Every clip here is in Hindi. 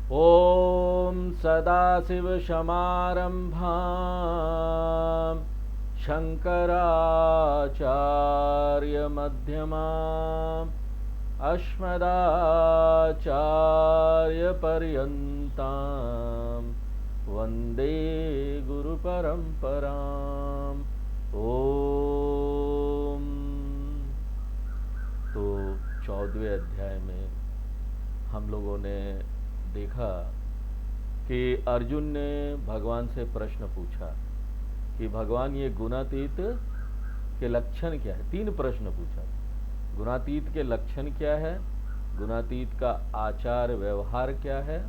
ॐ सदाशिवसमारम्भां शङ्कराचार्यमध्यमाम् अस्मदाचार्यपर्यन्तां वन्दे गुरुपरम्पराम्। ओम। तो 14वें अध्याय में हम लोगों ने देखा कि अर्जुन ने भगवान से प्रश्न पूछा कि भगवान ये गुणातीत के लक्षण क्या है। 3 प्रश्न पूछा। गुणातीत के लक्षण क्या है, गुणातीत का आचार व्यवहार क्या है।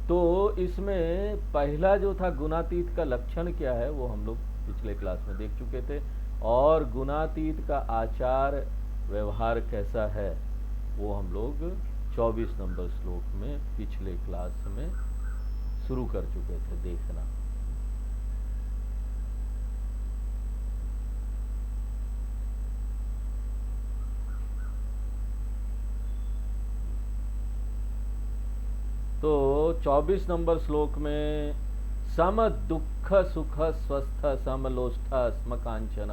तो इसमें पहला जो था गुणातीत का लक्षण क्या है वो हम लोग पिछले क्लास में देख चुके थे, और गुणातीत का आचार व्यवहार कैसा है वो हम लोग 24 नंबर श्लोक में पिछले क्लास में शुरू कर चुके थे देखना। तो 24 नंबर श्लोक में सम दुख सुख स्वस्थ समलोष्ठ स्मकांचन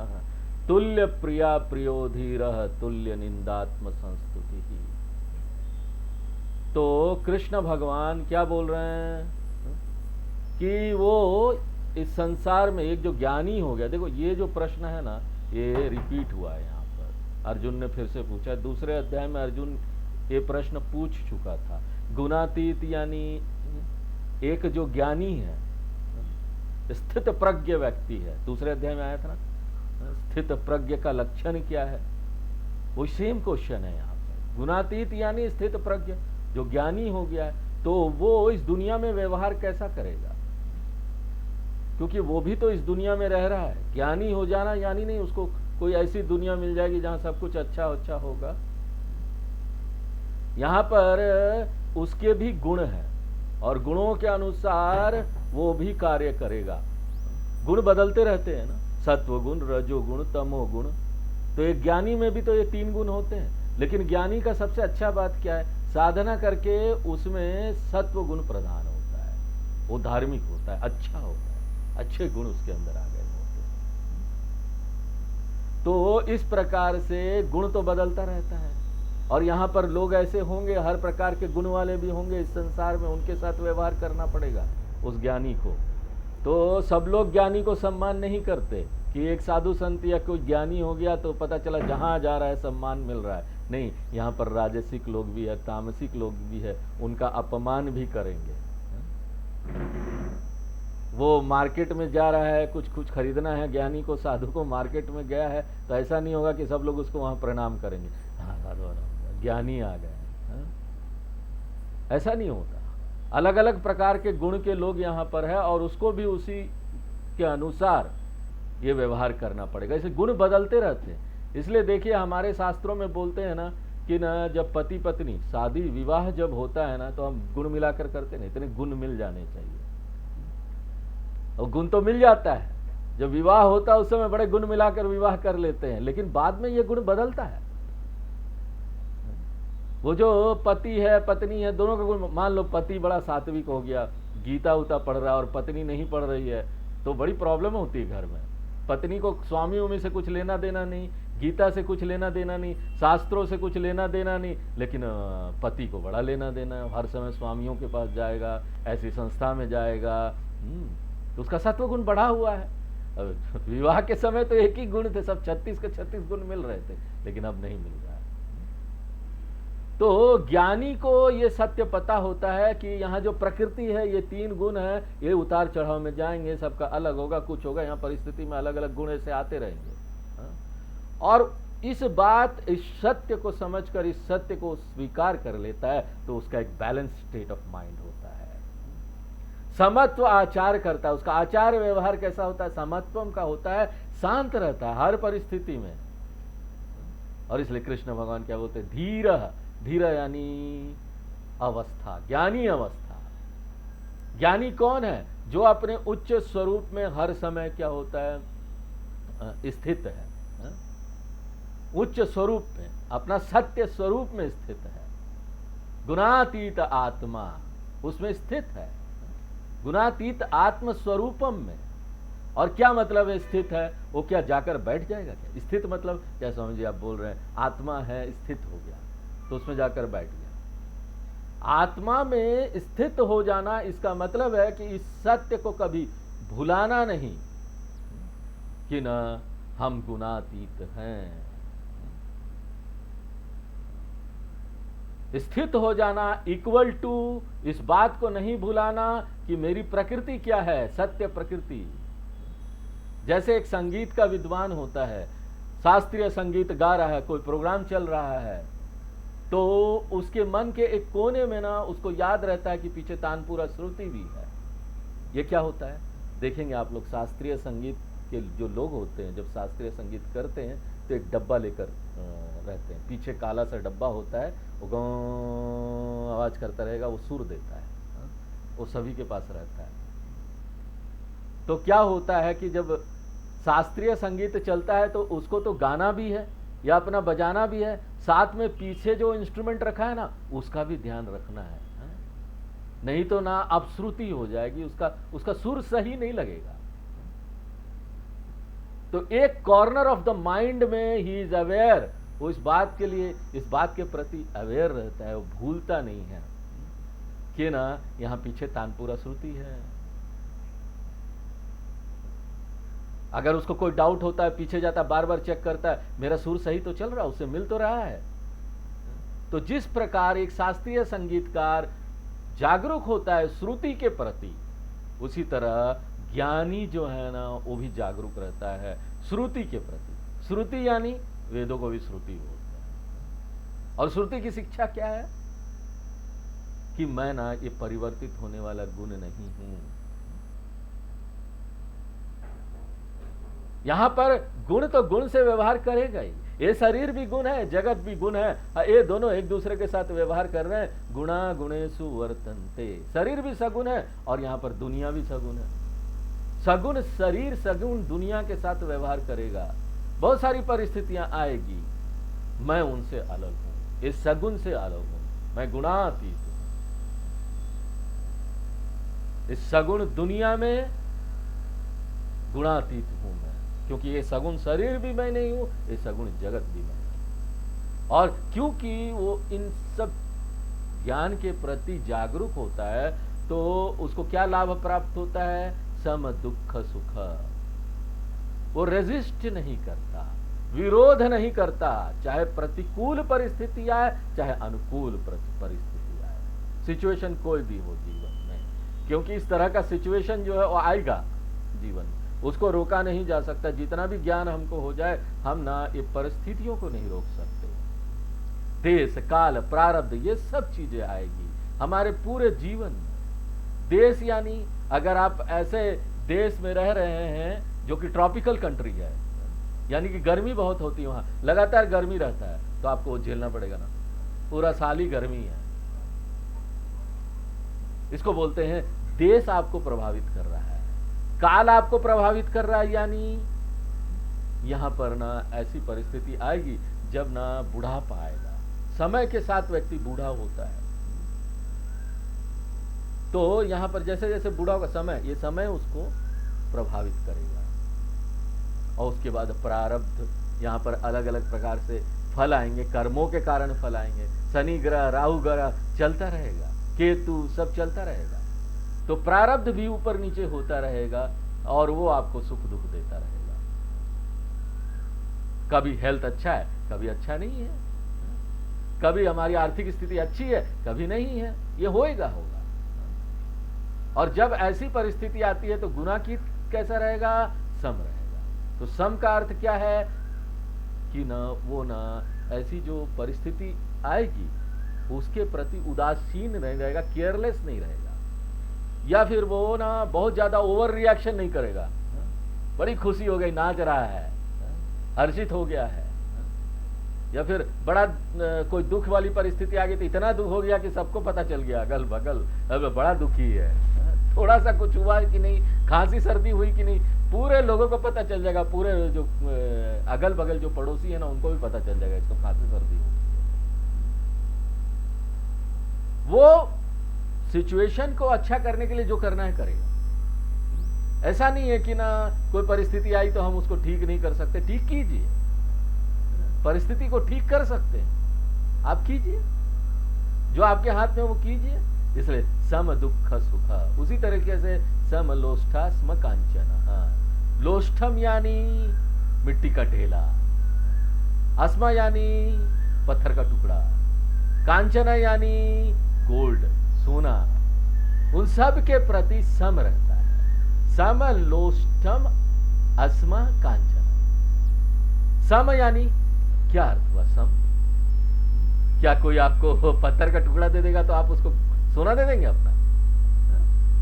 तुल्य प्रिया प्रियो धीर तुल्य निंदात्म संस्तुति। तो कृष्ण भगवान क्या बोल रहे हैं कि वो इस संसार में एक जो ज्ञानी हो गया। देखो ये जो प्रश्न है ना ये रिपीट हुआ है यहाँ पर। अर्जुन ने फिर से पूछा। दूसरे अध्याय में अर्जुन ये प्रश्न पूछ चुका था। गुणातीत यानी एक जो ज्ञानी है, स्थित प्रज्ञ व्यक्ति है। दूसरे अध्याय में आया था ना, स्थित प्रज्ञ का लक्षण क्या है, वो सेम क्वेश्चन है यहाँ पर। गुणातीत यानी स्थित प्रज्ञ जो ज्ञानी हो गया है, तो वो इस दुनिया में व्यवहार कैसा करेगा, क्योंकि वो भी तो इस दुनिया में रह रहा है। ज्ञानी हो जाना यानी नहीं उसको कोई ऐसी दुनिया मिल जाएगी जहां सब कुछ अच्छा अच्छा होगा। यहां पर उसके भी गुण हैं और गुणों के अनुसार वो भी कार्य करेगा। गुण बदलते रहते हैं ना, सत्व गुण, रजोगुण, तमोगुण। तो एक ज्ञानी में भी तो ये 3 गुण होते हैं, लेकिन ज्ञानी का सबसे अच्छा बात क्या है, साधना करके उसमें सत्व गुण प्रधान होता है, वो धार्मिक होता है, अच्छा होता है, अच्छे गुण उसके अंदर आ गए होते हैं। तो इस प्रकार से गुण तो बदलता रहता है, और यहाँ पर लोग ऐसे होंगे, हर प्रकार के गुण वाले भी होंगे इस संसार में, उनके साथ व्यवहार करना पड़ेगा उस ज्ञानी को। तो सब लोग ज्ञानी को सम्मान नहीं करते कि एक साधु संत या कोई ज्ञानी हो गया तो पता चला जहाँ जा रहा है सम्मान मिल रहा है। नहीं, यहाँ पर राजसिक लोग भी है, तामसिक लोग भी है, उनका अपमान भी करेंगे। वो मार्केट में जा रहा है, कुछ खरीदना है, ज्ञानी को, साधु को मार्केट में गया है, तो ऐसा नहीं होगा कि सब लोग उसको वहाँ प्रणाम करेंगे, हाँ साधु ज्ञानी आ गए, ऐसा नहीं होता। अलग अलग प्रकार के गुण के लोग यहाँ पर है, और उसको भी उसी के अनुसार ये व्यवहार करना पड़ेगा। इसे गुण बदलते रहते हैं। इसलिए देखिए हमारे शास्त्रों में बोलते हैं ना कि ना जब पति पत्नी शादी विवाह जब होता है ना, तो हम गुण मिलाकर करते नहीं, इतने गुण मिल जाने चाहिए। और गुण तो मिल जाता है, जब विवाह होता है उस समय बड़े गुण मिलाकर विवाह कर लेते हैं, लेकिन बाद में ये गुण बदलता है। वो जो पति है पत्नी है दोनों का गुण, मान लो पति बड़ा सात्विक हो गया, गीता उता पढ़ रहा है, और पत्नी नहीं पढ़ रही है, तो बड़ी प्रॉब्लम होती है घर में। पत्नी को स्वामी उमी से कुछ लेना देना नहीं, गीता से कुछ लेना देना नहीं, शास्त्रों से कुछ लेना देना नहीं, लेकिन पति को बड़ा लेना देना है। हर समय स्वामियों के पास जाएगा, ऐसी संस्था में जाएगा, तो उसका सत्व गुण बढ़ा हुआ है। विवाह के समय तो एक ही गुण थे, सब 36 के 36 गुण मिल रहे थे, लेकिन अब नहीं मिल रहा है। तो ज्ञानी को ये सत्य पता होता है कि यहाँ जो प्रकृति है ये 3 गुण है, ये उतार चढ़ाव में जाएंगे, सबका अलग होगा, कुछ होगा, यहाँ परिस्थिति में अलग अलग गुण ऐसे आते रहेंगे। और इस बात, इस सत्य को समझकर, इस सत्य को स्वीकार कर लेता है, तो उसका एक बैलेंस स्टेट ऑफ माइंड होता है। समत्व आचार करता है, उसका आचार व्यवहार कैसा होता है, समत्वम का होता है, शांत रहता है हर परिस्थिति में। और इसलिए कृष्ण भगवान क्या बोलते हैं, धीर। धीर यानी अवस्था, ज्ञानी अवस्था। ज्ञानी कौन है, जो अपने उच्च स्वरूप में हर समय क्या होता है, स्थित है, उच्च स्वरूप में, अपना सत्य स्वरूप में स्थित है। गुणातीत आत्मा उसमें स्थित है, गुणातीत आत्म स्वरूपम में। और क्या मतलब है स्थित है? वो क्या जाकर बैठ जाएगा क्या? स्थित मतलब क्या स्वामी जी आप बोल रहे हैं? आत्मा है, स्थित हो गया तो उसमें जाकर बैठ गया। आत्मा में स्थित हो जाना इसका मतलब है कि इस सत्य को कभी भुलाना नहीं कि न हम गुणातीत हैं। स्थित हो जाना इक्वल टू इस बात को नहीं भुलाना कि मेरी प्रकृति क्या है, सत्य प्रकृति। जैसे एक संगीत का विद्वान होता है, शास्त्रीय संगीत गा रहा है, कोई प्रोग्राम चल रहा है, तो उसके मन के एक कोने में ना उसको याद रहता है कि पीछे तानपुरा श्रुति भी है। ये क्या होता है देखेंगे आप लोग, शास्त्रीय संगीत के जो लोग होते हैं जब शास्त्रीय संगीत करते हैं तो एक डब्बा लेकर रहते हैं, पीछे काला सा डब्बा होता है, वो गाँव आवाज करता रहेगा, वो सुर देता है, वो सभी के पास रहता है। तो क्या होता है कि जब शास्त्रीय संगीत चलता है तो उसको तो गाना भी है या अपना बजाना भी है, साथ में पीछे जो इंस्ट्रूमेंट रखा है ना उसका भी ध्यान रखना है, नहीं तो ना अपश्रुति हो जाएगी, उसका सुर सही नहीं लगेगा। तो एक कॉर्नर ऑफ द माइंड में ही इज अवेयर, वो इस बात के लिए, इस बात के प्रति अवेयर रहता है, वो भूलता नहीं है कि ना यहां पीछे तानपुरा श्रुति है। अगर उसको कोई डाउट होता है, पीछे जाता है, बार बार चेक करता है, मेरा सुर सही तो चल रहा है, उससे मिल तो रहा है। तो जिस प्रकार एक शास्त्रीय संगीतकार जागरूक होता है श्रुति के प्रति, उसी तरह ज्ञानी जो है ना वो भी जागरूक रहता है श्रुति के प्रति। श्रुति यानी वेदों को भी श्रुति बोलते हैं। और श्रुति की शिक्षा क्या है कि मैं ना ये परिवर्तित होने वाला गुण नहीं हूं। यहां पर गुण तो गुण से व्यवहार करेगा ही, ये शरीर भी गुण है, जगत भी गुण है, ये दोनों एक दूसरे के साथ व्यवहार कर रहे हैं। गुणा गुणेषु वर्तन्ते, शरीर भी सगुण है और यहां पर दुनिया भी सगुण है। सगुण शरीर सगुण दुनिया के साथ व्यवहार करेगा, बहुत सारी परिस्थितियां आएगी, मैं उनसे अलग हूं, इस सगुण से अलग हूं, मैं गुणातीत हूं। इस सगुण दुनिया में गुणातीत हूं मैं, क्योंकि ये सगुण शरीर भी मैं नहीं हूं, ये सगुण जगत भी मैं नहीं। और क्योंकि वो इन सब ज्ञान के प्रति जागरूक होता है तो उसको क्या लाभ प्राप्त होता है? सम दुख सुख। वो रेजिस्ट नहीं करता, विरोध नहीं करता, चाहे प्रतिकूल परिस्थिति आए चाहे अनुकूल परिस्थिति आए, सिचुएशन कोई भी हो जीवन में, क्योंकि इस तरह का सिचुएशन जो है वो आएगा जीवन में, उसको रोका नहीं जा सकता। जितना भी ज्ञान हमको हो जाए, हम ना ये परिस्थितियों को नहीं रोक सकते। देश काल प्रारब्ध ये सब चीजें आएगी हमारे पूरे जीवन में। देश यानी अगर आप ऐसे देश में रह रहे हैं जो कि ट्रॉपिकल कंट्री है, यानी कि गर्मी बहुत होती है, वहां लगातार गर्मी रहता है, तो आपको झेलना पड़ेगा ना, पूरा साल ही गर्मी है। इसको बोलते हैं देश आपको प्रभावित कर रहा है, काल आपको प्रभावित कर रहा है, यानी यहां पर ना ऐसी परिस्थिति आएगी जब ना बुढ़ापा आएगा, समय के साथ व्यक्ति बूढ़ा होता है, तो यहां पर जैसे जैसे बूढ़ा होगा समय, ये समय उसको प्रभावित करेगा। और उसके बाद प्रारब्ध, यहां पर अलग अलग प्रकार से फल आएंगे, कर्मों के कारण फल आएंगे, शनि ग्रह राहु ग्रह चलता रहेगा, केतु सब चलता रहेगा, तो प्रारब्ध भी ऊपर नीचे होता रहेगा और वो आपको सुख दुख देता रहेगा। कभी हेल्थ अच्छा है, कभी अच्छा नहीं है, कभी हमारी आर्थिक स्थिति अच्छी है, कभी नहीं है, ये होगा। और जब ऐसी परिस्थिति आती है तो गुना की कैसा रहेगा? सम रहेगा। तो सम का अर्थ क्या है कि ना वो ना ऐसी जो परिस्थिति आएगी उसके प्रति उदासीन नहीं रहेगा, केयरलेस नहीं रहेगा, या फिर वो ना बहुत ज्यादा ओवर रिएक्शन नहीं करेगा, बड़ी खुशी हो गई, नाच रहा है, हर्षित हो गया है, या फिर बड़ा कोई दुख वाली परिस्थिति आ गई तो इतना दुख हो गया कि सबको पता चल गया अगल बगल, अब बड़ा दुखी है, थोड़ा सा कुछ हुआ कि नहीं, खांसी सर्दी हुई कि नहीं, पूरे लोगों को पता चल जाएगा, पूरे जो अगल बगल जो पड़ोसी है ना उनको भी पता चल जाएगा इसको खांसी सर्दी हुई। वो सिचुएशन को अच्छा करने के लिए जो करना है करेगा। ऐसा नहीं है कि ना कोई परिस्थिति आई तो हम उसको ठीक नहीं कर सकते, ठीक कीजिए, परिस्थिति को ठीक कर सकते हैं, आप कीजिए, जो आपके हाथ में वो कीजिए। इसलिए सम दुख सुख, उसी तरीके से सम लोष्ठा स्म कांचन। लोष्ठम यानी मिट्टी का ढेला, अस्मा यानी पत्थर का टुकड़ा, कांचना यानी गोल्ड सोना, उन सब के प्रति सम रहता है। सम लोष्ठम अस्मा कांचना। सम यानी क्या अर्थ हुआ सम? क्या कोई आपको पत्थर का टुकड़ा दे देगा तो आप उसको सोना दे देंगे अपना?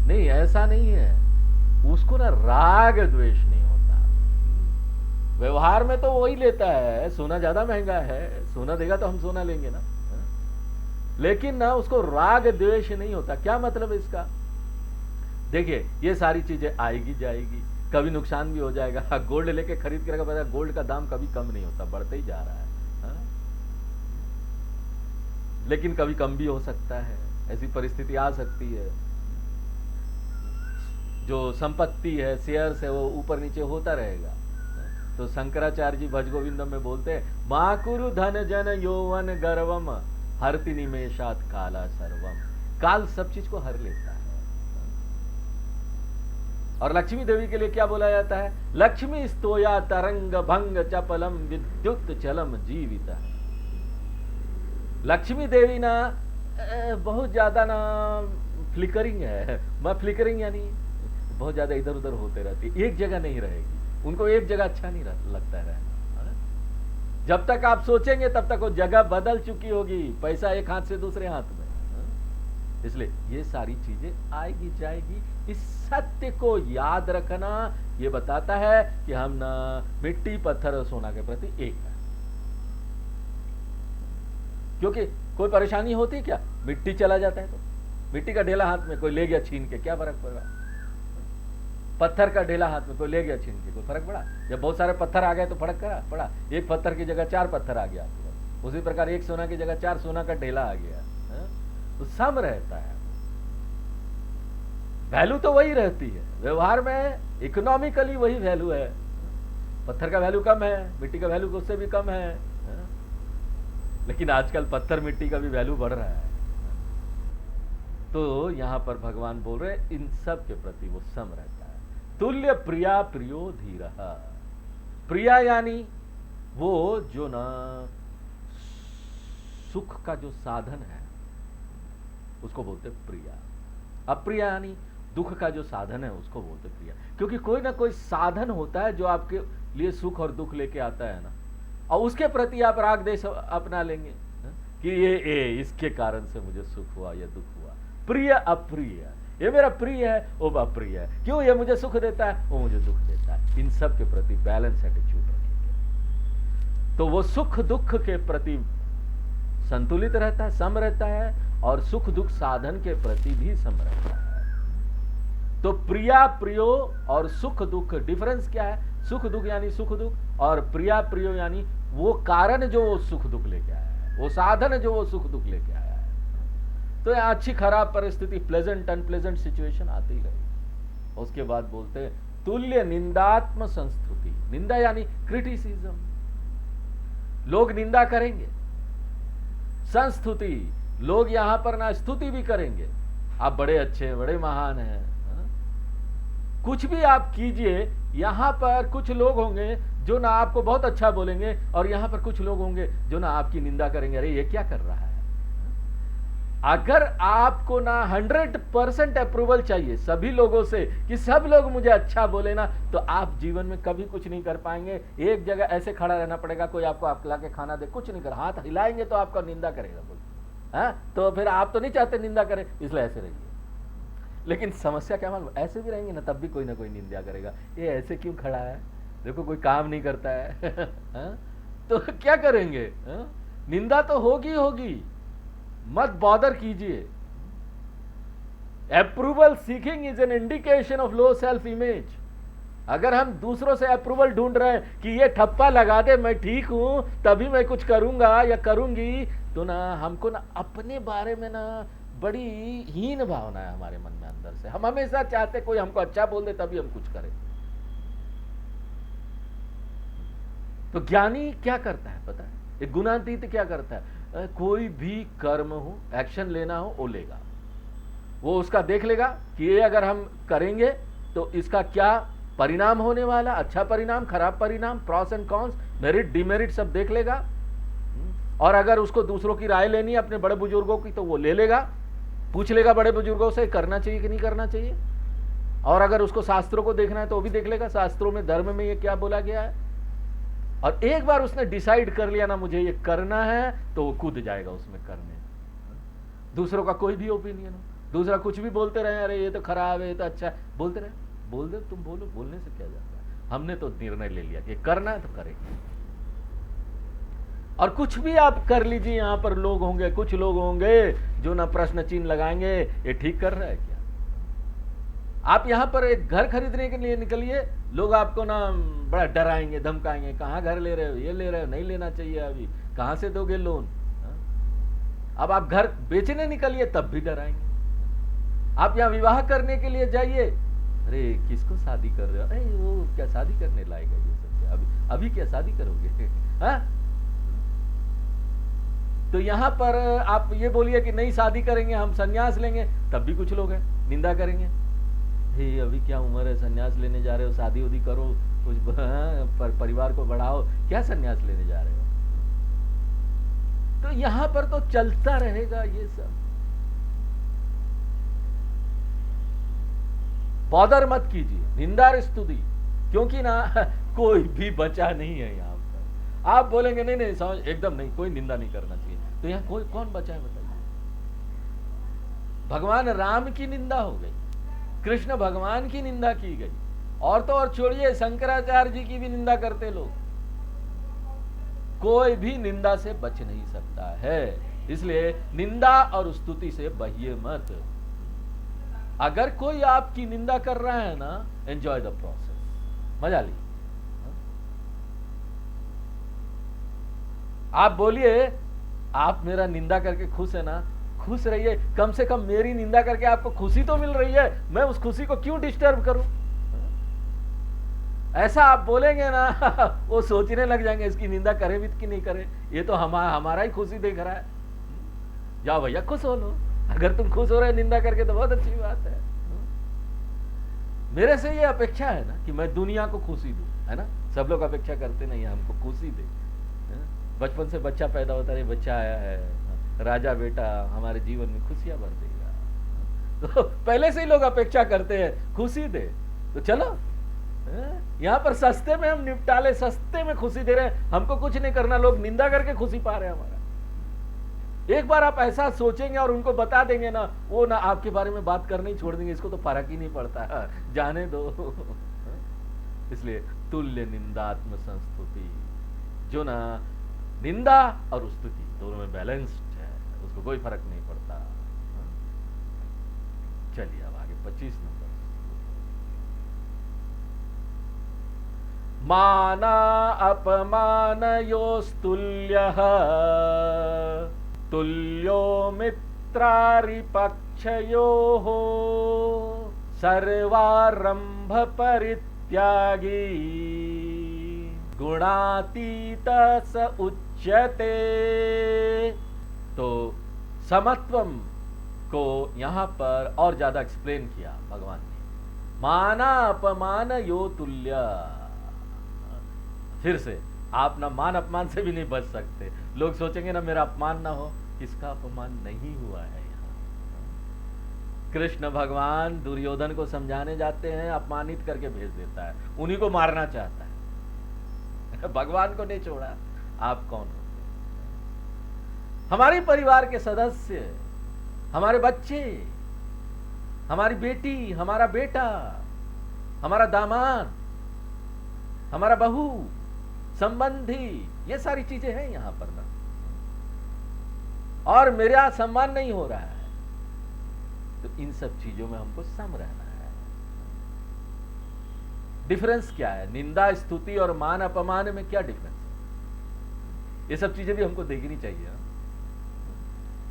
नहीं, ऐसा नहीं है। उसको ना राग द्वेष नहीं होता। व्यवहार में तो वही लेता है, सोना ज्यादा महंगा है, सोना देगा तो हम सोना लेंगे ना, लेकिन ना उसको राग द्वेष नहीं होता। क्या मतलब इसका? देखिए, ये सारी चीजें आएगी जाएगी, कभी नुकसान भी हो जाएगा। गोल्ड लेके खरीद के रखा, पता गोल्ड का दाम कभी कम नहीं होता, बढ़ते ही जा रहा है। लेकिन कभी कम भी हो सकता है, ऐसी परिस्थिति आ सकती है। जो संपत्ति है, शेयर्स है, वो ऊपर नीचे होता रहेगा। तो शंकराचार्य जी भज गोविंदम में बोलते हैं, माकुरु धन जन यौवन गर्वम हरति निमेषात काला सर्वम। काल सब चीज को हर लेता है। और लक्ष्मी देवी के लिए क्या बोला जाता है? लक्ष्मी स्तोया तरंग भंग चपलम विद्युत चलम जीवित। लक्ष्मी देवी ना बहुत ज्यादा ना फ्लिकरिंग है। फ्लिकरिंग यानी बहुत ज्यादा इधर उधर होते रहती, एक जगह नहीं रहेगी। उनको एक जगह अच्छा नहीं लगता है। जब तक आप सोचेंगे तब तक वो जगह बदल चुकी होगी, पैसा एक हाथ से दूसरे हाथ में। इसलिए ये सारी चीजें आएगी जाएगी। इस सत्य को याद रखना ये बताता है कि हम ना मिट्टी पत्थर और सोना के प्रति एक है। क्योंकि कोई परेशानी होती क्या? मिट्टी चला जाता है तो मिट्टी का ढेला हाथ में कोई ले गया छीन के, क्या फर्क पड़ा? पत्थर का ढेला हाथ में कोई ले गया छीन के, कोई फर्क पड़ा? जब बहुत सारे पत्थर आ गए तो फर्क पड़ा। एक पत्थर की जगह 4 पत्थर आ गया, उसी प्रकार एक सोना की जगह 4 सोना का ढेला आ गया। तो सम रहता है, वैल्यू तो वही रहती है। व्यवहार में इकोनॉमिकली वही वैल्यू है। पत्थर का वैल्यू कम है, मिट्टी का वैल्यू उससे भी कम है। लेकिन आजकल पत्थर मिट्टी का भी वैल्यू बढ़ रहा है। तो यहां पर भगवान बोल रहे इन सब के प्रति वो सम रहता है। तुल्य प्रिया प्रियो धीरः। प्रिया यानी वो जो ना सुख का जो साधन है उसको बोलते प्रिया। अप्रिया यानी दुख का जो साधन है उसको बोलते प्रिया। क्योंकि कोई ना कोई साधन होता है जो आपके लिए सुख और दुख लेके आता है ना, और उसके प्रति आप राग देश अपना लेंगे कि ये इसके कारण से मुझे सुख हुआ या दुख हुआ। प्रिय अप्रिय, ये मेरा प्रिय है, वो अप्रिय है। क्यों? ये मुझे सुख देता है, वो मुझे दुख देता है। इन सब के प्रति बैलेंस एटीट्यूड रखेंगे तो वो सुख दुख के प्रति संतुलित रहता है, सम रहता है, और सुख दुख साधन के प्रति भी सम रहता है। तो प्रिया प्रियो और सुख दुख, डिफरेंस क्या है? सुख दुख यानी सुख दुख, और प्रिया प्रियो यानी वो कारण जो वो सुख दुख लेके आया है, वो साधन जो वो सुख दुख लेके आया है। तो यहाँ अच्छी खराब परिस्थिति, प्लेजेंट अनप्लेजेंट सिचुएशन आती ही रहेगी। उसके बाद बोलते हैं तुल्य निंदात्म संस्तुति। निंदा यानी क्रिटिसिज्म, लोग निंदा करेंगे। संस्तुति, लोग यहां पर ना स्तुति भी करेंगे, आप बड़े अच्छे हैं, बड़े महान हैं। कुछ भी आप कीजिए, यहां पर कुछ लोग होंगे जो ना आपको बहुत अच्छा बोलेंगे, और यहां पर कुछ लोग होंगे जो ना आपकी निंदा करेंगे, अरे ये क्या कर रहा है। अगर आपको ना 100% अप्रूवल चाहिए सभी लोगों से कि सब लोग मुझे अच्छा बोले ना, तो आप जीवन में कभी कुछ नहीं कर पाएंगे। एक जगह ऐसे खड़ा रहना पड़ेगा, कोई आपको अकला के खाना दे, कुछ नहीं कर, हाथ हिलाएंगे तो आपका निंदा करेगा कोई। तो फिर आप तो नहीं चाहते निंदा करें, इसलिए ऐसे रहिए। लेकिन समस्या क्या मालूम, ऐसे भी रहेंगे ना तब भी कोई ना कोई निंदा करेगा, ये ऐसे क्यों खड़ा है, देखो कोई काम नहीं करता है। तो क्या करेंगे? निंदा तो होगी होगी, मत बॉदर कीजिए। Approval seeking is an indication of low self image. अगर हम दूसरों से अप्रूवल ढूंढ रहे हैं कि ये ठप्पा लगा दे, मैं ठीक हूं तभी मैं कुछ करूंगा या करूंगी, तो ना हमको ना अपने बारे में ना बड़ी हीन भावना है हमारे मन में अंदर से। हम हमेशा चाहते कोई हमको अच्छा बोल दे तभी हम कुछ करें। तो ज्ञानी क्या करता है पता है? एक गुणातीत क्या करता है? कोई भी कर्म हो, एक्शन लेना हो, वो लेगा, वो उसका देख लेगा कि ये अगर हम करेंगे तो इसका क्या परिणाम होने वाला, अच्छा परिणाम, खराब परिणाम, pros and cons, merit demerit सब देख लेगा। और अगर उसको दूसरों की राय लेनी है, अपने बड़े बुजुर्गों की, तो वो ले लेगा, पूछ लेगा बड़े बुजुर्गों से करना चाहिए कि नहीं करना चाहिए। और अगर उसको शास्त्रों को देखना है तो वो भी देख लेगा, शास्त्रों में, धर्म में ये क्या बोला गया है। और एक बार उसने डिसाइड कर लिया ना मुझे ये करना है, तो वो कूद जाएगा उसमें करने। दूसरों का कोई भी ओपिनियन हो, दूसरा कुछ भी बोलते रहे, अरे ये तो खराब है, ये तो अच्छा है, बोलते रहे, बोल दे, तुम बोलो, बोलने से क्या जाता है। हमने तो निर्णय ले लिया कि करना है तो करेंगे। और कुछ भी आप कर लीजिए, यहां पर लोग होंगे, कुछ लोग होंगे जो ना प्रश्न चिन्ह लगाएंगे, ये ठीक कर रहा है क्या। आप यहां पर एक घर खरीदने के लिए निकलिए, लोग आपको ना बड़ा डराएंगे, धमकाएंगे, कहां घर ले रहे हो, ये ले रहे हो, नहीं लेना चाहिए अभी, कहां से दोगे लोन। अब आप घर बेचने निकलिए तब भी डराएंगे। आप यहां विवाह करने के लिए जाइए, अरे किसको शादी कर रहे हो, अरे वो क्या शादी करने लायक है ये सब, क्या अभी क्या शादी करोगे। हाँ, तो यहां पर आप ये बोलिए कि नहीं शादी करेंगे, हम संन्यास लेंगे, तब भी कुछ लोग हैं निंदा करेंगे, हे अभी क्या उम्र है, संन्यास लेने जा रहे हो, शादी उदी करो, कुछ परिवार को बढ़ाओ, क्या संन्यास लेने जा रहे हो। तो यहां पर तो चलता रहेगा ये सब। बॉदर मत कीजिए, निंदा स्तुति, क्योंकि ना कोई भी बचा नहीं है यहां पर। आप बोलेंगे नहीं नहीं समझ एकदम नहीं, कोई निंदा नहीं करना चाहिए, तो यहां कोई कौन बचा है बताइए। भगवान राम की निंदा हो गई, कृष्ण भगवान की निंदा की गई, और तो और छोड़िए शंकराचार्य जी की भी निंदा करते लोग। कोई भी निंदा से बच नहीं सकता है, इसलिए निंदा और स्तुति से बहिए मत। अगर कोई आपकी निंदा कर रहा है ना, एंजॉय द प्रोसेस, मजा ली। आप बोलिए आप मेरा निंदा करके खुश है ना, खुश रहिए, कम से कम मेरी निंदा करके आपको खुशी तो मिल रही है, मैं उस खुशी को क्यों डिस्टर्ब करूं। ऐसा आप बोलेंगे ना वो सोचने लग जाएंगे इसकी निंदा करे भी कि नहीं करे, ये तो हमारा ही खुशी देख रहा है। जाओ भैया खुश हो लो, अगर तुम खुश हो रहे निंदा करके तो बहुत अच्छी बात है। मेरे से ये अपेक्षा है ना कि मैं दुनिया को खुशी दूं, है ना। सब लोग अपेक्षा करते नहीं हमको खुशी दे। बचपन से बच्चा पैदा होता है, बच्चा आया है, राजा बेटा हमारे जीवन में खुशियां भर देगा, तो पहले से ही लोग अपेक्षा करते हैं खुशी दे। तो चलो यहां पर सस्ते में हम निपटा ले, सस्ते में खुशी दे रहे हैं, हमको कुछ नहीं करना, लोग निंदा करके खुशी पा रहे हैं हमारा। एक बार आप ऐसा सोचेंगे और उनको बता देंगे ना, वो ना आपके बारे में बात करने ही छोड़ देंगे, इसको तो फर्क ही नहीं पड़ता, जाने दो। इसलिए तुल्य निंदात्म संस्तुति, जो ना निंदा और स्तुति दोनों में बैलेंस्ड है, उसको कोई फर्क नहीं पड़ता। चलिए अब आगे 25 नंबर। माना अपमानयोस्तुल्यः तुल्यो मित्रारिपक्षयोः सर्वारंभ परित्यागी गुणातीत स उच्यते। तो समत्वम को यहां पर और ज्यादा एक्सप्लेन किया भगवान ने। माना अपमान यो तुल्य, फिर से आप ना मान अपमान से भी नहीं बच सकते। लोग सोचेंगे ना मेरा अपमान ना हो, किसका अपमान नहीं हुआ है यहाँ। कृष्ण भगवान दुर्योधन को समझाने जाते हैं, अपमानित करके भेज देता है, उन्हीं को मारना चाहता है, भगवान को नहीं छोड़ा। आप कौन होते? हमारे परिवार के सदस्य, हमारे बच्चे, हमारी बेटी, हमारा बेटा, हमारा दामाद, हमारा बहू, संबंधी, ये सारी चीजें हैं यहां पर ना, और मेरा सम्मान नहीं हो रहा है, तो इन सब चीजों में हमको सम रहना है। डिफरेंस क्या है? निंदा स्तुति और मान अपमान में क्या डिफरेंस है? ये सब चीजें भी हमको देखनी चाहिए।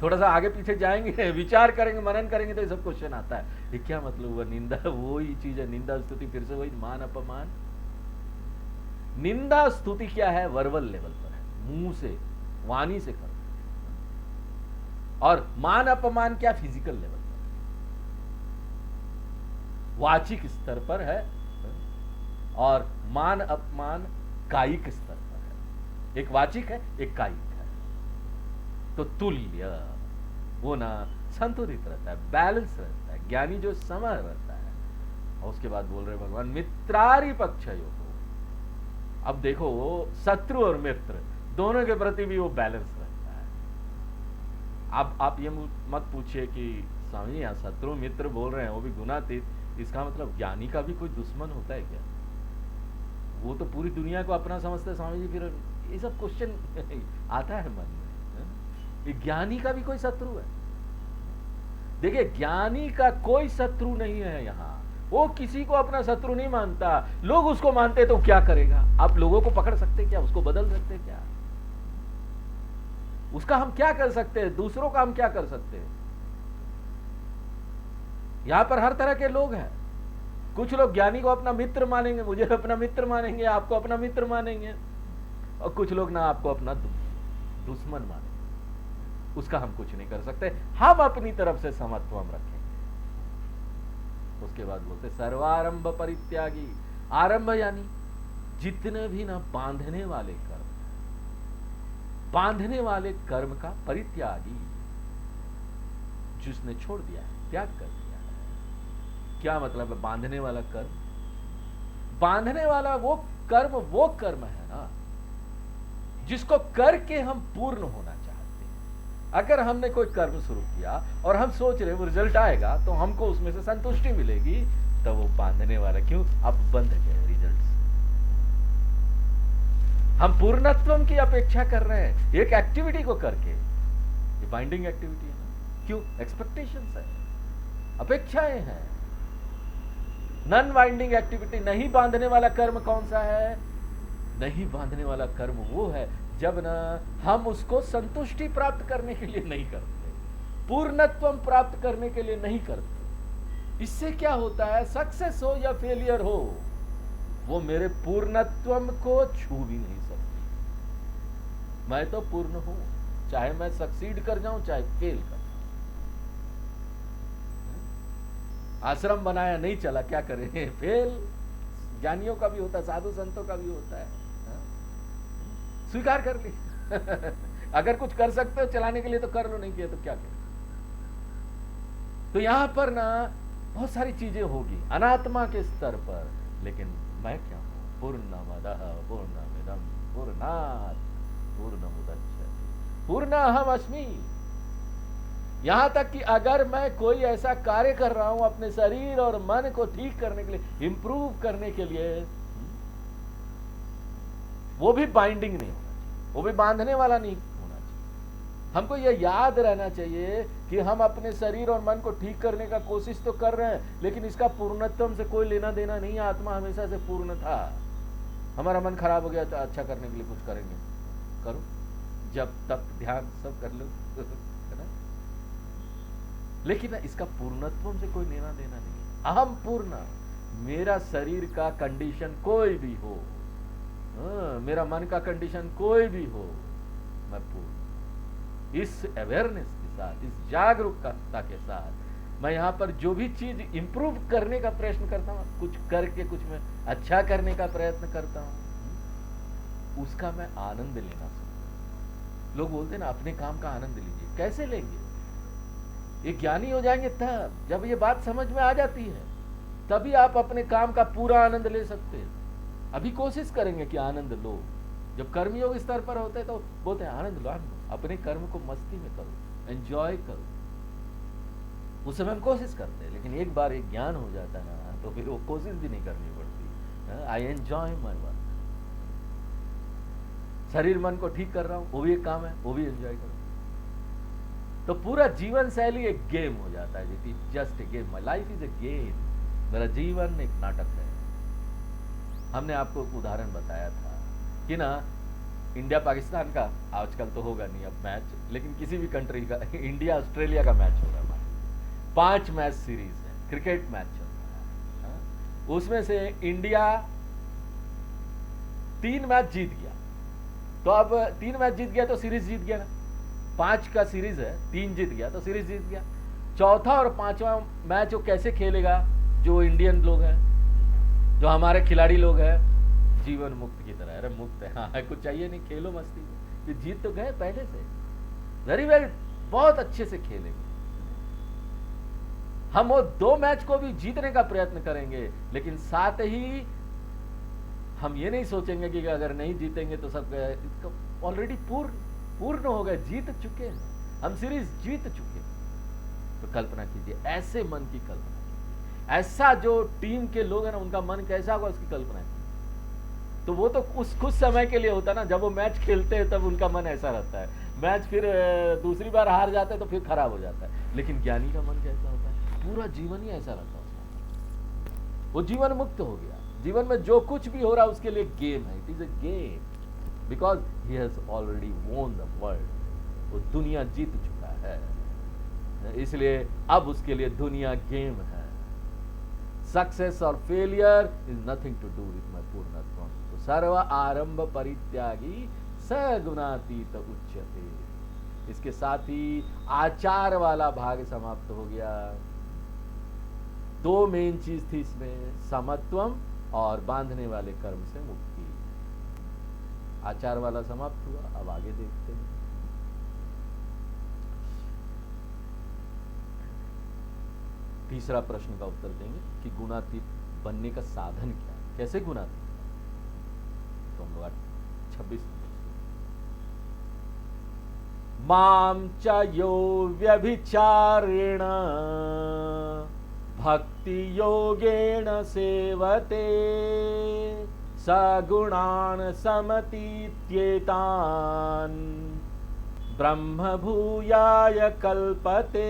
थोड़ा सा आगे पीछे जाएंगे, विचार करेंगे, मनन करेंगे, तो ये सब क्वेश्चन आता है। ये क्या मतलब हुआ? निंदा वो ही चीज है, निंदा स्तुति फिर से वही, मान अपमान। निंदा स्तुति क्या है? वर्बल लेवल पर है, मुंह से, वाणी से कर। और मान अपमान क्या? फिजिकल लेवल पर, वाचिक स्तर पर है। और मान अपमान कायिक स्तर पर है। एक वाचिक है, एक कायिक है। तो तुल्य वो ना संतुलित रहता है, बैलेंस रहता है, ज्ञानी जो समय रहता है। और उसके बाद बोल रहे भगवान मित्रारि पक्षयो हो। अब देखो शत्रु और मित्र दोनों के प्रति भी वो बैलेंस रहता है। अब आप ये मत पूछिए कि स्वामी यहाँ शत्रु मित्र बोल रहे हैं वो भी गुणातीत, इसका मतलब ज्ञानी का भी कोई दुश्मन होता है क्या? वो तो पूरी दुनिया को अपना समझते हैं स्वामी जी। फिर ये सब क्वेश्चन आता है मन में। ये ज्ञानी का भी कोई शत्रु है? देखिए ज्ञानी का कोई शत्रु नहीं है यहाँ, वो किसी को अपना शत्रु नहीं मानता। लोग उसको मानते तो क्या करेगा? आप लोगों को पकड़ सकते क्या? उसको बदल सकते क्या? उसका हम क्या कर सकते हैं? दूसरों का हम क्या कर सकते हैं? यहां पर हर तरह के लोग हैं। कुछ लोग ज्ञानी को अपना मित्र मानेंगे, मुझे अपना मित्र मानेंगे, आपको अपना मित्र मानेंगे, और कुछ लोग ना आपको अपना दुश्मन मानेंगे। उसका हम कुछ नहीं कर सकते, हम अपनी तरफ से समत्व हम रखेंगे। उसके बाद बोलते सर्वारंभ परित्यागी। आरंभ यानी जितने भी ना बांधने वाले कर्म, बांधने वाले कर्म का परित्यागी, जिसने छोड़ दिया है, त्याग कर दिया है। क्या मतलब है बांधने वाला कर्म? बांधने वाला वो कर्म है ना जिसको करके हम पूर्ण होना चाहते हैं। अगर हमने कोई कर्म शुरू किया और हम सोच रहे वो रिजल्ट आएगा तो हमको उसमें से संतुष्टि मिलेगी, तो वो बांधने वाला। क्यों? अब बंध गए रिजल्ट। हम पूर्णत्व की अपेक्षा कर रहे हैं एक एक्टिविटी को करके। ये बाइंडिंग एक्टिविटी है ना। क्यों? एक्सपेक्टेशंस है, अपेक्षाएं हैं। नॉन बाइंडिंग एक्टिविटी, नहीं बांधने वाला कर्म कौन सा है? नहीं बांधने वाला कर्म वो है जब ना हम उसको संतुष्टि प्राप्त करने के लिए नहीं करते, पूर्णत्व प्राप्त करने के लिए नहीं करते। इससे क्या होता है? सक्सेस हो या फेलियर हो, वो मेरे पूर्णत्व को छू भी नहीं सकती। मैं तो पूर्ण हूं, चाहे मैं सक्सीड कर जाऊं चाहे फेल कर। आश्रम बनाया नहीं चला, क्या करें? फेल। ज्ञानियों का भी होता है, साधु संतों का भी होता है। स्वीकार कर ली। अगर कुछ कर सकते हो चलाने के लिए तो कर लो, नहीं किया तो क्या करें? तो यहां पर ना बहुत सारी चीजें होगी अनात्मा के स्तर पर, लेकिन मैं क्या हूं? पूर्णमदः पूर्णमिदं पूर्णात् पूर्णमुदच्यते पूर्णमहम् अस्मि। यहां तक कि अगर मैं कोई ऐसा कार्य कर रहा हूं अपने शरीर और मन को ठीक करने के लिए, इंप्रूव करने के लिए, वो भी बाइंडिंग नहीं होना चाहिए, वो भी बांधने वाला नहीं होना चाहिए। हमको यह याद रहना चाहिए कि हम अपने शरीर और मन को ठीक करने का कोशिश तो कर रहे हैं, लेकिन इसका पूर्णत्व से कोई लेना देना नहीं है। आत्मा हमेशा से पूर्ण था। हमारा मन खराब हो गया तो अच्छा करने के लिए कुछ करेंगे, करो, जब तक ध्यान सब कर लो, है ना? लेकिन इसका पूर्णत्व से कोई लेना देना नहीं। अहम पूर्ण, मेरा शरीर का कंडीशन कोई भी हो, मेरा मन का कंडीशन कोई भी हो, मैं पूर्ण। इस अवेयरनेस के साथ, इस जागरूकता के साथ मैं यहाँ पर जो भी चीज इंप्रूव करने का प्रयत्न करता हूँ, कुछ करके कुछ मैं अच्छा करने का प्रयत्न करता हूँ, उसका मैं आनंद लेना सीखूं। लोग बोलते हैं ना अपने काम का आनंद लीजिए। कैसे लेंगे? ये ज्ञानी हो जाएंगे तब, जब ये बात समझ में आ जाती है, तभी आप अपने काम का पूरा आनंद ले सकते हैं। अभी कोशिश करेंगे कि आनंद लो। जब कर्मयोग स्तर पर होते हैं तो बोलते हैं आनंद लो, अपने कर्म को मस्ती में करो, एंजॉय करो। उस समय हम कोशिश करते हैं, लेकिन एक बार एक ज्ञान हो जाता है ना तो फिर वो कोशिश भी नहीं करनी पड़ती। I enjoy my work. शरीर मन को ठीक कर रहा हूं, वो भी एक काम है, वो भी एंजॉय करो। तो पूरा जीवन शैली एक गेम हो जाता है। It is just a game, my life is a game. मेरा जीवन एक नाटक है। हमने आपको एक उदाहरण बताया था कि ना इंडिया पाकिस्तान का आजकल तो होगा नहीं अब मैच, लेकिन किसी भी कंट्री का इंडिया ऑस्ट्रेलिया का मैच होगा हमारे, 5 मैच सीरीज है, क्रिकेट मैच चल रहा है, हाँ? उसमें से इंडिया 3 मैच जीत गया, तो अब 3 मैच जीत गया तो सीरीज जीत गया ना, 5 का सीरीज है, 3 जीत गया तो सीरीज जीत गया। चौथा और 5वां मैच वो कैसे खेलेगा? जो इंडियन लोग हैं, जो हमारे खिलाड़ी लोग हैं, जीवन मुक्त की तरह, अरे मुक्त है, हाँ कुछ चाहिए नहीं, खेलो मस्ती में, ये जीत तो गए पहले से, वेरी वेल, बहुत अच्छे से खेलेंगे हम, वो 2 मैच को भी जीतने का प्रयत्न करेंगे, लेकिन साथ ही हम ये नहीं सोचेंगे कि अगर नहीं जीतेंगे तो सब ऑलरेडी पूर्ण हो गए, जीत चुके हैं हम, सीरीज जीत चुके हैं। तो कल्पना कीजिए, ऐसे मन की कल्पना कीजिए, ऐसा जो टीम के लोग हैं ना, उनका मन कैसा होगा उसकी कल्पना कीजिए। तो वो तो कुछ समय के लिए होता है ना, जब वो मैच खेलते हैं तब उनका मन ऐसा रहता है, मैच फिर दूसरी बार हार जाते हैं तो फिर खराब हो जाता है, लेकिन ज्ञानी का मन कैसा होता है? पूरा जीवन ही ऐसा रहता है, वो जीवन मुक्त हो गया, जीवन में जो कुछ भी हो रहा है उसके लिए गेम है, it is a game, because he has already won the world, वो दुनिया जीत चुका है, इसलिए अब उसके लिए दुनिया गेम है। सक्सेस और failure is nothing to do with my पूर्णत्वम, तो सर्व आरंभ परित्यागी सगुणातीत उच्यते। इसके साथ ही आचार वाला भाग समाप्त हो गया। 2 मेन चीज थी इसमें, समत्वम और बांधने वाले कर्म से मुक्ति। आचार वाला समाप्त हुआ, अब आगे देखते हैं। तीसरा प्रश्न का उत्तर देंगे कि गुणातीत बनने का साधन क्या है, कैसे गुणातीत? तो हम लोग 26 माम च यो व्यभिचारेण भक्ति योगेण सेवते सगुणान समतीत्येतान ब्रह्म भूयाय कल्पते।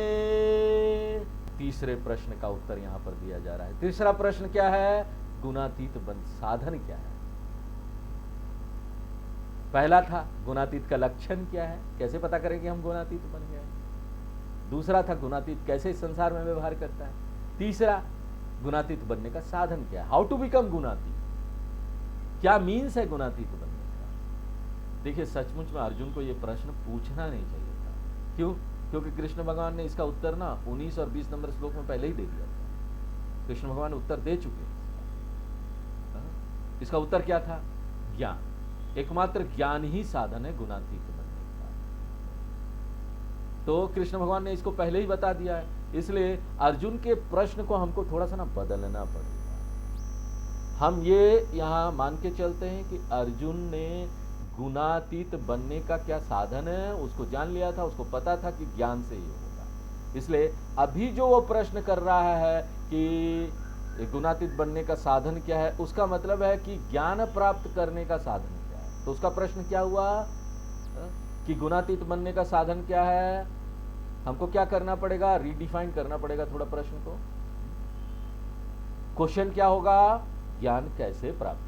तीसरे प्रश्न का उत्तर यहां पर दिया जा रहा है। तीसरा प्रश्न क्या है? गुणातीत बन साधन क्या है? पहला था गुणातीत का लक्षण क्या है, कैसे पता करें कि हम गुणातीत बन गए। दूसरा था गुणातीत कैसे इस संसार में व्यवहार करता है। तीसरा गुणातीत बनने का साधन क्या है, हाउ टू बिकम गुणातीत, क्या मीन्स है गुणातीत बनने का। देखिए सचमुच में अर्जुन को यह प्रश्न पूछना नहीं चाहिए था। क्यों? क्योंकि कृष्ण भगवान ने इसका उत्तर ना 19 और 20 नंबर श्लोक में पहले ही दे दिया था। कृष्ण भगवान उत्तर दे चुके हैं। इसका उत्तर क्या था? ज्ञान, एकमात्र ज्ञान ही साधन है गुणातीत बनने का। तो कृष्ण भगवान ने इसको पहले ही बता दिया है, इसलिए अर्जुन के प्रश्न को हमको थोड़ा सा ना बदलना पड़ेगा। हम ये यहां मान के चलते हैं कि अर्जुन ने गुणातीत बनने का क्या साधन है उसको जान लिया था, उसको पता था कि ज्ञान से ही होगा। इसलिए अभी जो वो प्रश्न कर रहा है कि गुणातीत बनने का साधन क्या है, उसका मतलब है कि ज्ञान प्राप्त करने का साधन क्या है। तो उसका प्रश्न क्या हुआ कि गुणातीत बनने का साधन क्या है। हमको क्या करना पड़ेगा? रीडिफाइन करना पड़ेगा थोड़ा प्रश्न को। क्वेश्चन क्या होगा? ज्ञान कैसे प्राप्त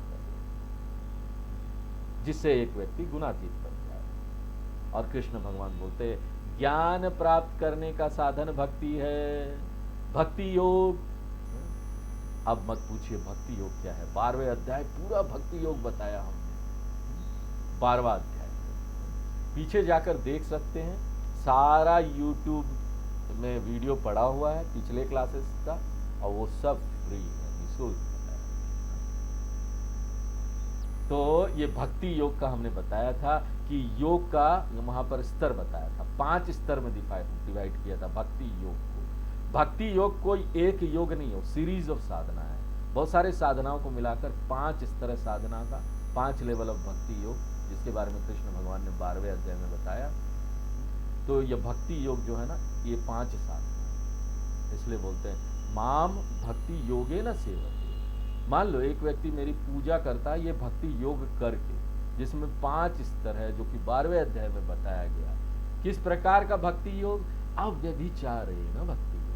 जिससे एक व्यक्ति गुणातीत बन जाए। और कृष्ण भगवान बोलते ज्ञान प्राप्त करने का साधन भक्ति है, भक्ति योग। अब मत पूछिए भक्ति योग क्या है, 12वें अध्याय पूरा भक्ति योग बताया हमने। 12वां अध्याय पीछे जाकर देख सकते हैं, सारा यूट्यूब में वीडियो पड़ा हुआ है पिछले क्लासेस का, और वो सब फ्री है, निःशुल्क। तो ये भक्ति योग का हमने बताया था कि योग का वहां पर स्तर बताया था, 5 स्तर में डिवाइड किया था भक्ति योग को। भक्ति योग कोई एक योग नहीं हो, सीरीज ऑफ साधना है, बहुत सारे साधनाओं को मिलाकर 5 स्तर है साधना का, 5 लेवल ऑफ भक्ति योग, जिसके बारे में कृष्ण भगवान ने 12वें अध्याय में बताया। तो ये भक्ति योग जो है ना, ये 5 साधना, इसलिए बोलते हैं माम भक्ति योगे न सेवते। मान लो एक व्यक्ति मेरी पूजा करता है ये भक्ति योग करके, जिसमें 5 स्तर है जो कि 12वें अध्याय में बताया गया। किस प्रकार का भक्ति योग? अव्यभिचारेण भक्ति योग,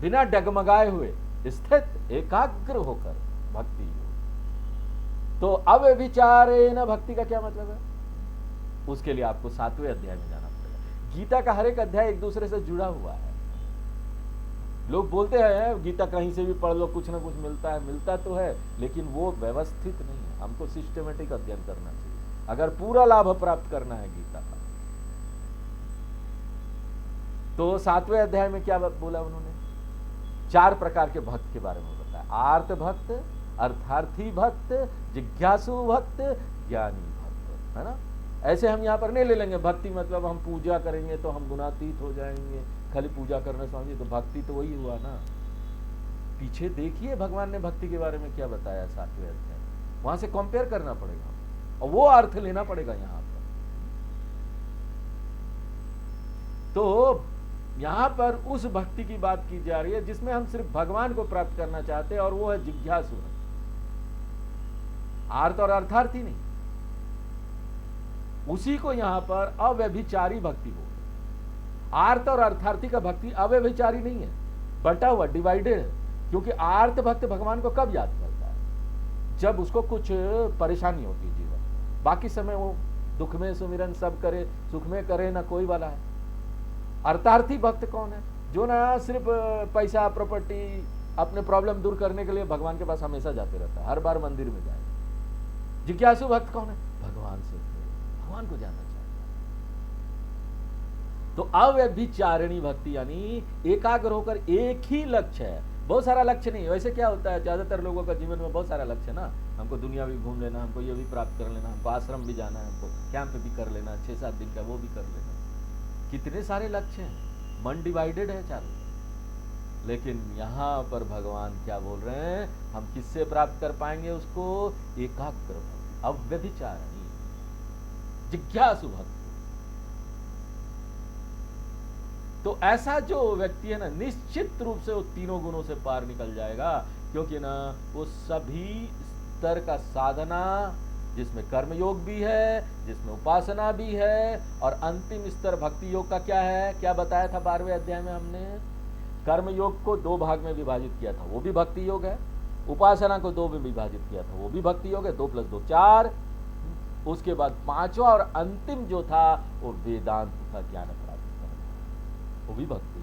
बिना डगमगाए हुए स्थित एकाग्र होकर भक्ति योग। तो अव्यभिचारेण भक्ति का क्या मतलब है? उसके लिए आपको 7वें अध्याय में जाना पड़ेगा। गीता का हर एक अध्याय एक दूसरे से जुड़ा हुआ है। लोग बोलते हैं गीता कहीं से भी पढ़ लो, कुछ ना कुछ मिलता है, मिलता तो है, लेकिन वो व्यवस्थित नहीं है। हमको सिस्टमेटिक अध्ययन करना चाहिए अगर पूरा लाभ प्राप्त करना है गीता का। तो 7वें अध्याय में क्या बोला उन्होंने? 4 प्रकार के भक्त के बारे में बताया। आर्त भक्त, अर्थार्थी भक्त, जिज्ञासु भक्त, ज्ञानी भक्त, है ना। ऐसे हम यहाँ पर नहीं ले लेंगे भक्ति मतलब हम पूजा करेंगे तो हम गुणातीत हो जाएंगे, खाली पूजा करना समझिए तो भक्ति तो वही हुआ ना। पीछे देखिए भगवान ने भक्ति के बारे में क्या बताया 7वें अध्याय, वहां से कंपेयर करना पड़ेगा और वो अर्थ लेना पड़ेगा यहाँ पर। तो यहां पर उस भक्ति की बात की जा रही है जिसमें हम सिर्फ भगवान को प्राप्त करना चाहते हैं, और वो है जिज्ञासु, आर्त और अर्थार्थी नहीं। उसी को यहां पर अव्यभिचारी भक्ति बोल। आर्त और अर्थार्थी का भक्ति अव्यभिचारी नहीं है, बटा हुआ, डिवाइडेड है। क्योंकि आर्त भक्त भगवान को कब याद करता है? जब उसको कुछ परेशानी होती है जीवन, बाकी समय वो दुख में सुमिरन सब करे, सुख में करे ना कोई वाला है। अर्थार्थी भक्त कौन है? जो ना सिर्फ पैसा प्रॉपर्टी अपने प्रॉब्लम दूर करने के लिए भगवान के पास हमेशा जाते रहता है, हर बार मंदिर में जाए। जिज्ञासु भक्त कौन है? भगवान से भगवान को जानना चाहता है। तो अव्यभिचारिणी भक्ति यानी एकाग्र होकर एक ही लक्ष्य है, बहुत सारा लक्ष्य नहीं। वैसे क्या होता है ज्यादातर लोगों का जीवन में बहुत सारा लक्ष्य है ना, हमको दुनिया भी घूम लेना, हमको ये भी प्राप्त कर लेना, हमको आश्रम भी जाना है, हमको कैंप भी कर लेना, 6-7 दिन का वो भी कर लेना। कितने सारे लक्ष्य हैं, मन डिवाइडेड है चारों। लेकिन यहां पर भगवान क्या बोल रहे हैं? हम किससे प्राप्त कर पाएंगे उसको? एकाग्र भक्ति, अव्यभिचारिणी, जिज्ञासु भक्ति। तो ऐसा जो व्यक्ति है ना, निश्चित रूप से वो तीनों गुणों से पार निकल जाएगा। क्योंकि ना वो सभी स्तर का साधना, जिसमें कर्म योग भी है, जिसमें उपासना भी है, और अंतिम स्तर भक्ति योग का क्या है? क्या बताया था 12वें अध्याय में हमने? कर्म योग को 2 भाग में विभाजित किया था, वो भी भक्ति योग है। उपासना को 2 में विभाजित किया था, वो भी भक्ति योग है। 2 + 2 4। उसके बाद 5वां और अंतिम जो था वो वेदांत का ज्ञान प्राप्त करना, वो भी भक्ति।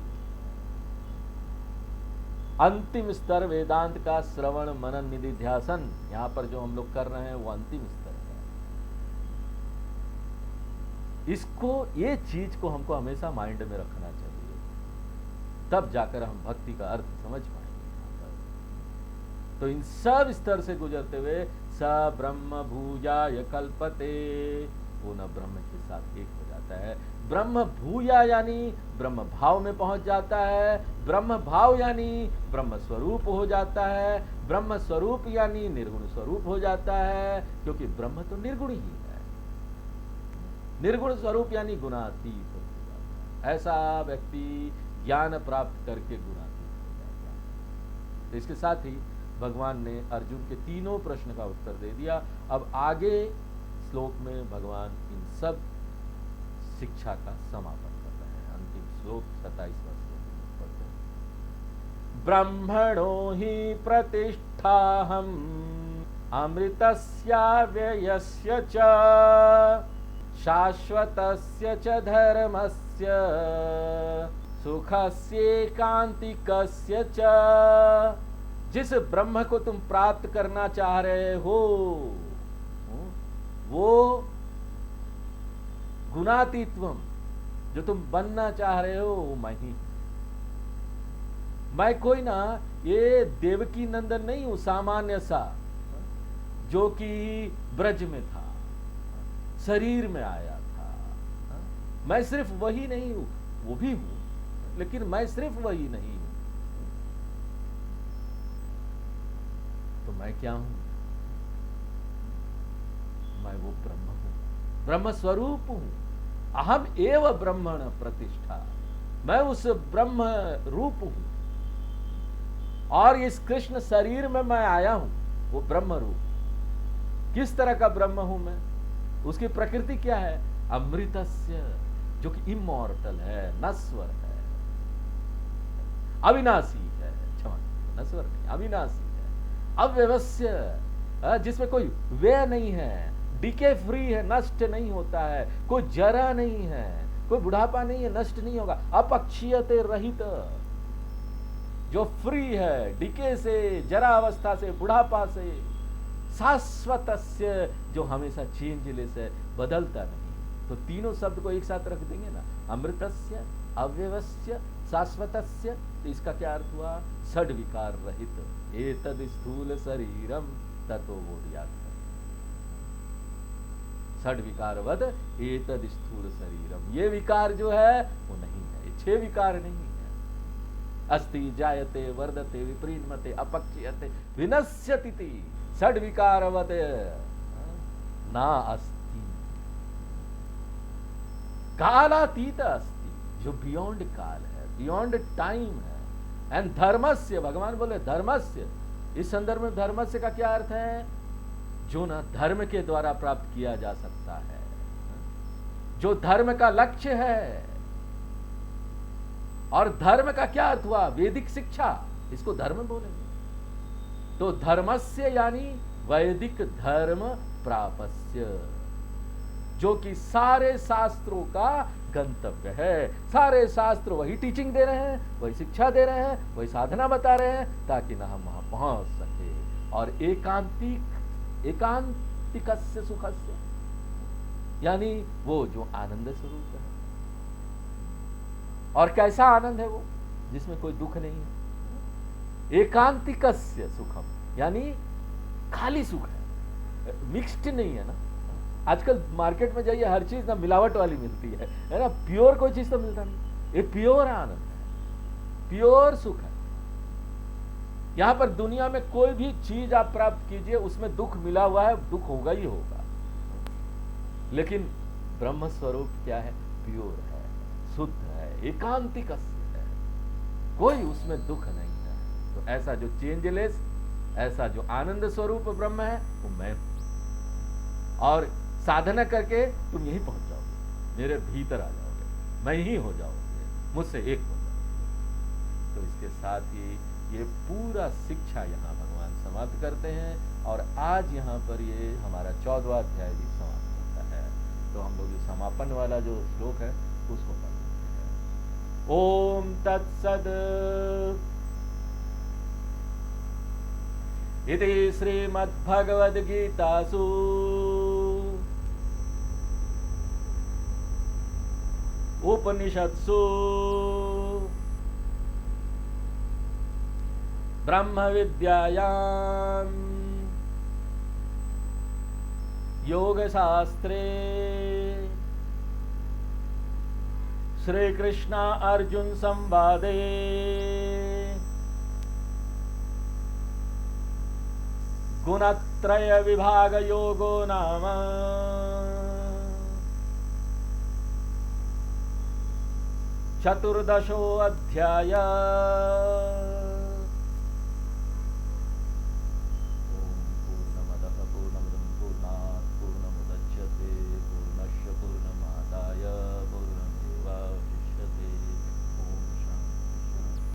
अंतिम स्तर वेदांत का श्रवण मनन निधिध्यासन, यहां पर जो हम लोग कर रहे हैं वो अंतिम स्तर है। इसको, ये चीज को हमको हमेशा माइंड में रखना चाहिए, तब जाकर हम भक्ति का अर्थ समझ पाएंगे। तो इन सब स्तर से गुजरते हुए स ब्रह्म भूयाय कल्पते, वो न ब्रह्म के साथ एक हो जाता है। ब्रह्म भूया यानी ब्रह्म भाव में पहुंच जाता है, ब्रह्म भाव यानी ब्रह्म स्वरूप हो जाता है, ब्रह्म स्वरूप यानी निर्गुण स्वरूप हो जाता है। क्योंकि ब्रह्म तो निर्गुण ही है, निर्गुण स्वरूप यानी गुणातीत हो जाता है। ऐसा व्यक्ति ज्ञान प्राप्त करके गुणातीत हो जाता है। तो इसके साथ ही भगवान ने अर्जुन के तीनों प्रश्न का उत्तर दे दिया। अब आगे श्लोक में भगवान इन सब शिक्षा का समापन कर रहे हैं। अंतिम श्लोक 27वां श्लोक पढ़ते हैं। ब्रह्मणो हि प्रतिष्ठाहम् अमृतस्य व्ययस्य च शाश्वतस्य च धर्मस्य सुखस्यैकान्तिकस्य च। जिस ब्रह्म को तुम प्राप्त करना चाह रहे हो वो गुणातीत्वम, जो तुम बनना चाह रहे हो वो मैं ही। मैं कोई ना ये देवकी नंदन नहीं हूं सामान्य सा, जो कि ब्रज में था, शरीर में आया था। मैं सिर्फ वही नहीं हूं, वो भी हूं, लेकिन मैं सिर्फ वही नहीं हूं। तो मैं क्या हूं? मैं वो ब्रह्म हूं, ब्रह्म स्वरूप हूं। अहम एव ब्रह्मण प्रतिष्ठा, मैं उस ब्रह्म रूप हूं। और इस कृष्ण शरीर में मैं आया हूं, वो ब्रह्म रूप। किस तरह का ब्रह्म हूं मैं? उसकी प्रकृति क्या है? अमृतस्य, जो कि इमॉर्टल है, नश्वर है, अविनाशी है। क्षमा, नश्वर नहीं, अविनाशी है। अव्यवस्य, जिसमें कोई व्यय नहीं है, डीके फ्री है, नष्ट नहीं होता है, कोई जरा नहीं है, कोई बुढ़ापा नहीं है, नष्ट नहीं होगा, अपक्षीयते रहित, जो फ्री है डीके से, जरा अवस्था से, बुढ़ापा से, शाश्वतस्य, जो हमेशा चेंजलेस है, बदलता नहीं। तो तीनों शब्द को एक साथ रख देंगे ना, अमृतस्य, अव्यवस्य, शाश्वतस्य, तो इसका क्या अर्थ हुआ? षड विकार रहित, एतद स्थूल शरीरम ततो बोध्यात्, षड विकारवद एतद स्थूल शरीरम, ये विकार जो है वो नहीं है, ये 6 विकार नहीं है। अस्ति जायते वर्धते विप्रीणमते अपक्षीयते विनश्यति, षड विकारवद ना अस्ति, कालातीत अस्ति, जो बियॉन्ड काल है, बियॉन्ड टाइम है। एंड धर्मस्य, भगवान बोले धर्मस्य, इस संदर्भ में धर्मस्य का क्या अर्थ है? जो ना धर्म के द्वारा प्राप्त किया जा सकता है, जो धर्म का लक्ष्य है। और धर्म का क्या अर्थ हुआ? वैदिक शिक्षा, इसको धर्म बोलेंगे। तो धर्मस्य यानी वैदिक धर्म प्रापस्य, जो कि सारे शास्त्रों का गंतव्य है। सारे शास्त्र वही टीचिंग दे रहे हैं, वही शिक्षा दे रहे हैं, वही साधना बता रहे हैं, ताकि ना हम वहां पहुंच सके। और एकांतिकस्य सुखस्य, यानी वो जो आनंद स्वरूप है। और कैसा आनंद है वो? जिसमें कोई दुख नहीं है। एकांतिकस्य सुखम, यानी खाली सुख है, मिक्स्ड नहीं है ना। आजकल मार्केट में जाइए, हर चीज ना मिलावट वाली मिलती है ना, प्योर कोई चीज तो मिलता नहीं। ये प्योर आनंद है, प्योर सुख है। यहां पर दुनिया में कोई भी चीज आप प्राप्त कीजिए, उसमें दुख मिला हुआ है, दुख होगा ही होगा। लेकिन ब्रह्म स्वरूप क्या है? प्योर है, शुद्ध है, एकांतिक है, कोई उसमें दुख नहीं है। तो ऐसा जो चेंजलेस, ऐसा जो आनंद स्वरूप ब्रह्म है, वो मैं हूं। और साधना करके तुम यही पहुंच जाओगे, मेरे भीतर आ जाओगे, मैं ही हो जाओगे, मुझसे एक हो जाओगे। तो इसके साथ ही ये पूरा शिक्षा यहाँ भगवान समाप्त करते हैं। और आज यहाँ पर ये हमारा 14वां अध्याय भी समाप्त होता है। तो हम लोग ये समापन वाला जो श्लोक है उसको पढ़ लेते हैं। ओम तत्सद इति श्रीमद्भगवद्गीतासु उपनिषत्सु ब्रह्म विद्यायां योग शास्त्रे श्री कृष्ण अर्जुन संवादे गुणत्रय विभाग योगो नाम चतुर्दशो अध्याय।